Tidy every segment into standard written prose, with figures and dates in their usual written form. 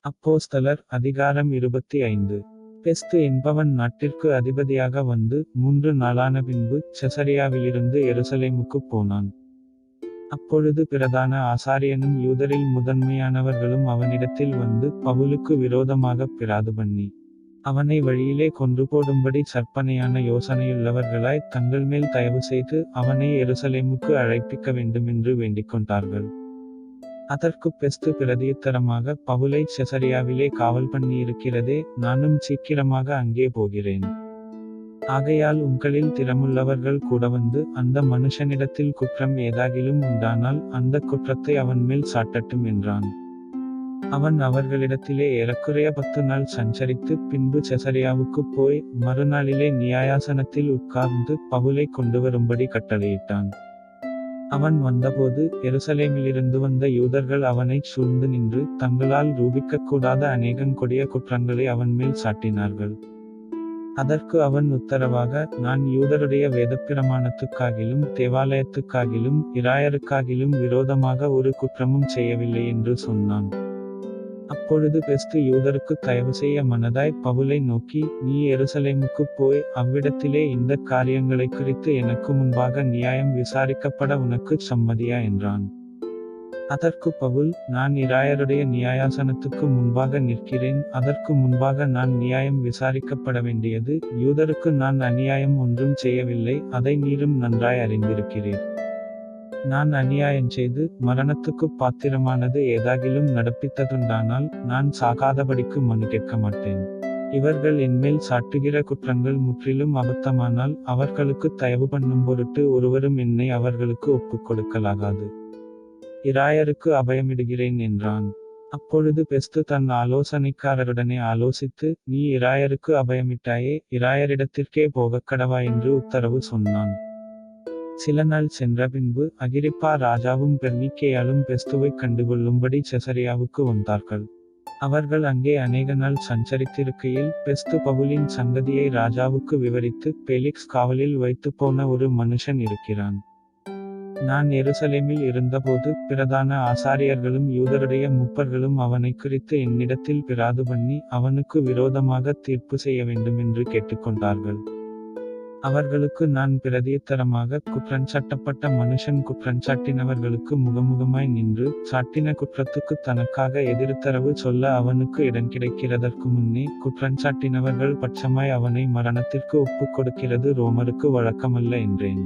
அப்போஸ்தலர் அதிகாரம் 25. பெஸ்து என்பவன் நாட்டிற்கு அதிபதியாக வந்து 3 நாளான பின்பு செசரியாவிலிருந்து எருசலேமுக்குப் போனான். அப்பொழுது பிரதான ஆசாரியனும் யூதரில் முதன்மையானவர்களும் அவனிடத்தில் வந்து பவுலுக்கு விரோதமாகப் பிராது பண்ணி அவனை வழியிலே கொன்று போடும்படி கற்பனையான யோசனையுள்ளவர்களாய் தங்கள் மேல் தயவு செய்து அவனை எருசலேமுக்கு அழைப்பிக்க வேண்டுமென்று வேண்டிக்கொண்டார்கள். அதற்குப் பெஸ்து பிரதியுத்தரமாக, பவுலை செசரியாவிலே காவல் பண்ணியிருக்கிறதே, நானும் சீக்கிரமாக அங்கே போகிறேன். ஆகையால் உங்களில் திறமுள்ளவர்கள் கூட வந்து அந்த மனுஷனிடத்தில் குற்றம் ஏதாகிலும் உண்டானால் அந்த குற்றத்தை அவன் மேல் சாட்டட்டும் என்றான். அவன் அவர்களிடத்திலே ஏறக்குறைய 10 நாள் சஞ்சரித்து பின்பு செசரியாவுக்குப் போய் மறுநாளிலே நியாயாசனத்தில் உட்கார்ந்து பவுலை கொண்டுவரும்படி கட்டளையிட்டான். அவன் வந்தபோது எருசலேமிலிருந்து வந்த யூதர்கள் அவனைச் சூழ்ந்து நின்று தங்களால் ரூபிக்கக்கூடாத அநேகங் கொடிய குற்றங்களை அவன் மேல் சாட்டினார்கள். அதற்கு அவன் உத்தரவாக, நான் யூதருடைய வேதப்பிரமாணத்துக்காகிலும் தேவாலயத்துக்காகிலும் இராயருக்காகிலும் விரோதமாக ஒரு குற்றமும் செய்யவில்லை என்று சொன்னான். அப்பொழுது பெஸ்து யூதருக்கு தயவு செய்ய மனதாய் பவுலை நோக்கி, நீ எருசலேமுக்குப் போய் அவ்விடத்திலே இந்தக் காரியங்களைக் குறித்து எனக்கு முன்பாக நியாயம் விசாரிக்கப்பட உனக்குச் சம்மதியா என்றான். அதற்கு பவுல், நான் இராயருடைய நியாயாசனத்துக்கு முன்பாக நிற்கிறேன், அதற்கு முன்பாக நான் நியாயம் விசாரிக்கப்பட வேண்டியது. யூதருக்கு நான் அநியாயம் ஒன்றும் செய்யவில்லை, அதை நீரும் நன்றாய் அறிந்திருக்கிறீர். நான் அநியாயஞ்செய்து மரணத்துக்குப் பாத்திரமானது ஏதாகிலும் நடப்பித்ததுண்டானால் நான் சாகாதபடிக்கு மனு கேட்க மாட்டேன். இவர்கள் என்மேல் சாட்டுகிற குற்றங்கள் முற்றிலும் அபத்தமானால் அவர்களுக்குத் தயவு பண்ணும் பொருட்டு ஒருவரும் என்னை அவர்களுக்கு ஒப்புக் கொடுக்கலாகாது. இராயருக்கு அபயமிடுகிறேன் என்றான். அப்பொழுது பெஸ்து தன் ஆலோசனைக்காரருடனே ஆலோசித்து, நீ இராயருக்கு அபயமிட்டாயே, இராயரிடத்திற்கே போகக்கடவா என்று உத்தரவு சொன்னான். சில நாள் சென்ற பின்பு அகிரிப்பா ராஜாவும் பெர்னிக்கேயாலும் பெஸ்துவைக் கண்டுகொள்ளும்படி செசரியாவுக்கு வந்தார்கள். அவர்கள் அங்கே அநேக நாள் சஞ்சரித்திருக்கையில் பெஸ்து பவுலின் சங்கதியை ராஜாவுக்கு விவரித்து, பெலிக்ஸ் காவலில் வைத்துப்போன ஒரு மனுஷன் இருக்கிறான். நான் எருசலேமில் இருந்தபோது பிரதான ஆசாரியர்களும் யூதருடைய மூப்பர்களும் அவனைக் குறித்து என்னிடத்தில் பிராது பண்ணி அவனுக்கு விரோதமாக தீர்ப்பு செய்ய வேண்டுமென்று கேட்டுக்கொண்டார்கள். அவர்களுக்கு நான் பிரதியுத்தரமாக, குற்றஞ்சாட்டப்பட்ட மனுஷன் குற்றஞ்சாட்டினவர்களுக்கு முகமுகமாய் நின்று சாட்டின குற்றத்துக்கு தனக்காக எதிர்த்தரவு சொல்ல அவனுக்கு இடம் கிடைக்கிறதற்கு முன்னே குற்றஞ்சாட்டினவர்கள் பட்சமாய் அவனை மரணத்திற்கு ஒப்புக் கொடுக்கிறது ரோமருக்கு வழக்கமல்ல என்றேன்.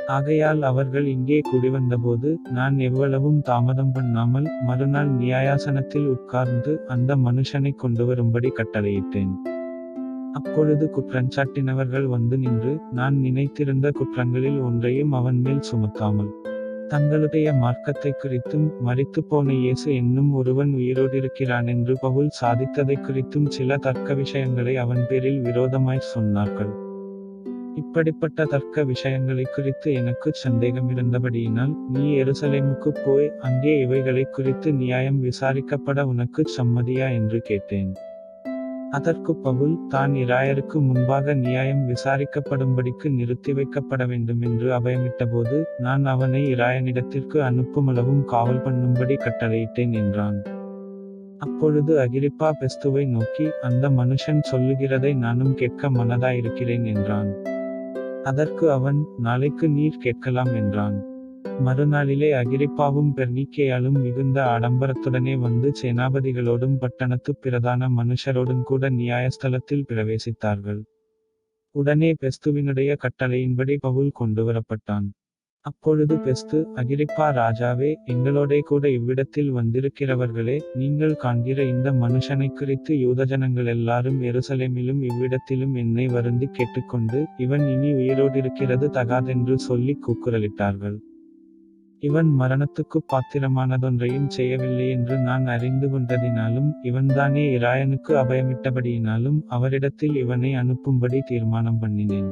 ஆகையால் அவர்கள் இங்கே கூடிவந்தபோது நான் எவ்வளவும் தாமதம் பண்ணாமல் மறுநாள் நியாயாசனத்தில் உட்கார்ந்து அந்த மனுஷனை கொண்டுவரும்படி கட்டளையிட்டேன். அப்பொழுது குற்றஞ்சாட்டினவர்கள் வந்து நின்று நான் நினைத்திருந்த குற்றங்களில் ஒன்றையும் அவன் மேல் சுமத்தாமல் தங்களுடைய மார்க்கத்தை குறித்தும் மரித்துப்போன இயேசு என்னும் ஒருவன் உயிரோடிருக்கிறான் என்று பவுல் சாதித்ததை குறித்தும் சில தர்க்க விஷயங்களை அவன் பேரில் விரோதமாய் சொன்னார்கள். இப்படிப்பட்ட தர்க்க விஷயங்களை குறித்து எனக்கு சந்தேகமிருந்தபடியினால், நீ எருசலேமுக்குப் போய் அங்கே இவைகளை குறித்து நியாயம் விசாரிக்கப்பட உனக்குச் சம்மதியா என்று கேட்டேன். அதற்கு பவுல், தான் இராயருக்கு முன்பாக நியாயம் விசாரிக்கப்படும்படிக்கு நிறுத்தி வைக்கப்பட வேண்டுமென்று அபயமிட்டபோது நான் அவனை இராயனிடத்திற்கு அனுப்புமளவும் காவல் பண்ணும்படி கட்டளையிட்டேன் என்றான். அப்பொழுது அகிரிப்பா பெஸ்துவை நோக்கி, அந்த மனுஷன் சொல்லுகிறதை நானும் கேட்க மனதாயிருக்கிறேன் என்றான். அதற்கு அவன், நாளைக்கு நீர் கேட்கலாம் என்றான். மறுநாளிலே அகிரிப்பாவும் பெர்னிக்கேயாலும் மிகுந்த ஆடம்பரத்துடனே வந்து சேனாபதிகளோடும் பட்டணத்துப் பிரதான மனுஷரோடும் கூட நியாயஸ்தலத்தில் பிரவேசித்தார்கள். உடனே பெஸ்துவினுடைய கட்டளையின்படி பவுல் கொண்டுவரப்பட்டான். அப்பொழுது பெஸ்து, அகிரிப்பா ராஜாவே, எங்களோடே கூட இவ்விடத்தில் வந்திருக்கிறவர்களே, நீங்கள் காண்கிற இந்த மனுஷனைக் குறித்து யூதஜனங்கள் எல்லாரும் எருசலேமிலும் இவ்விடத்திலும் என்னை வருந்தி கேட்டுக்கொண்டு, இவன் இனி உயிரோடிருக்கிறது தகாதென்று சொல்லிக் கூக்குரலிட்டார்கள். இவன் மரணத்துக்குப் பாத்திரமானதொன்றையும் செய்யவில்லை என்று நான் அறிந்து கொண்டதினாலும் இவன்தானே இராயனுக்கு அபயமிட்டபடியினாலும் அவரிடத்தில் இவனை அனுப்பும்படி தீர்மானம் பண்ணினேன்.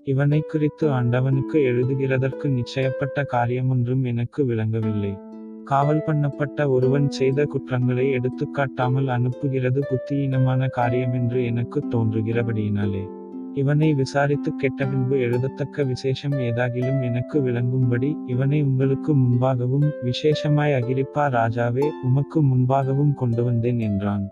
இவனைக் குறித்து ஆண்டவனுக்கு எழுதுகிறதற்கு நிச்சயப்பட்ட காரியமொன்றும் எனக்கு விளங்கவில்லை. காவல் பண்ணப்பட்ட ஒருவன் செய்த குற்றங்களை எடுத்துக்காட்டாமல் அனுப்புகிறது புத்தியீனமான காரியமென்று எனக்குத் தோன்றுகிறபடியினாலே இவனை விசாரித்துக் கெட்டபின்பு எழுதத்தக்க விசேஷம் ஏதாகிலும் எனக்கு விளங்கும்படி இவனை உங்களுக்கு முன்பாகவும் விசேஷமாய் அகிரிப்பா ராஜாவே உமக்கு முன்பாகவும் கொண்டுவந்தேன் என்றான்.